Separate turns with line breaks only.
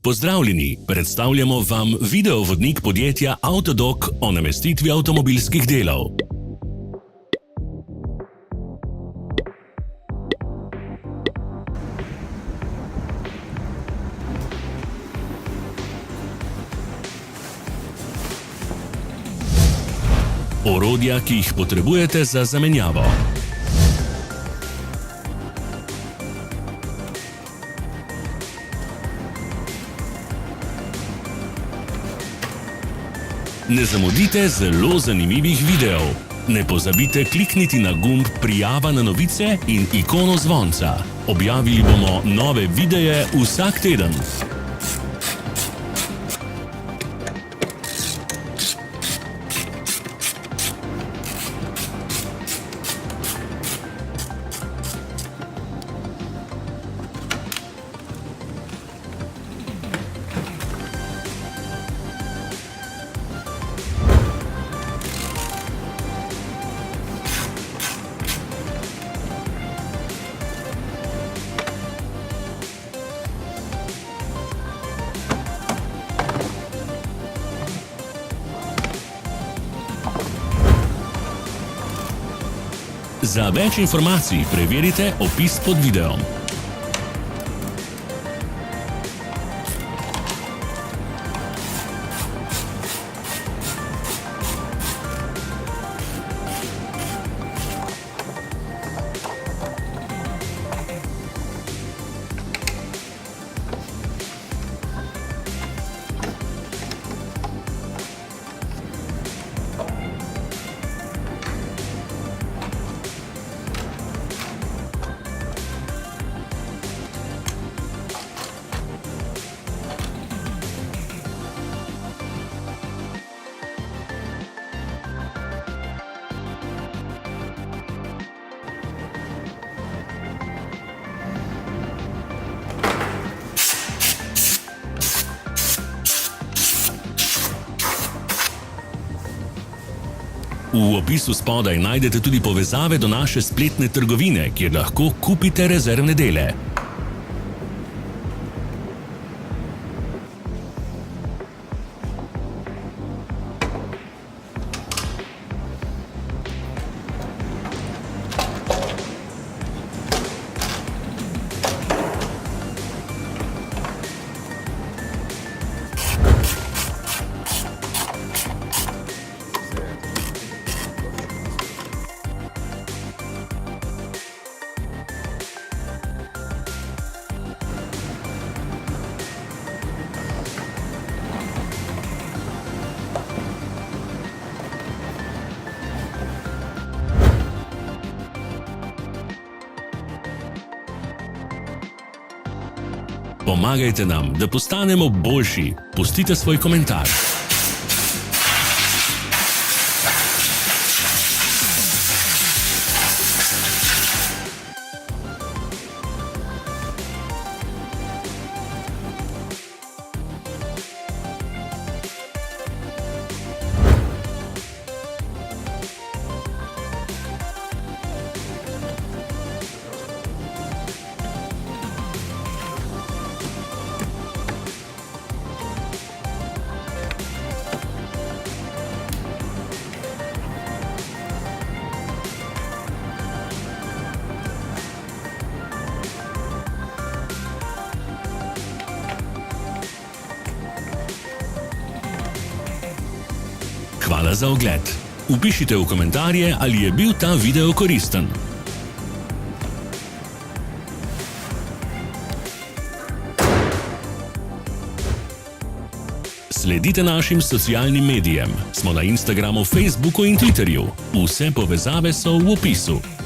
Pozdravljeni, predstavljamo vam videovodnik podjetja Autodoc o namestitvi avtomobilskih delov. Orodja, ki jih potrebujete za zamenjavo. Ne zamudite zelo zanimivih videov. Ne pozabite klikniti na gumb Prijava na novice in ikono zvonca. Objavili bomo nove videe vsak teden. Za več informacij preverite opis pod videom. V opisu spodaj najdete tudi povezave do naše spletne trgovine, kjer lahko kupite rezervne dele. Pomagajte nam, da postanemo boljši. Pustite svoj komentar. Hvala za ogled. Vpišite v komentarje, ali je bil ta video koristen. Sledite našim socialnim medijem. Smo na Instagramu, Facebooku in Twitterju. Vse povezave so v opisu.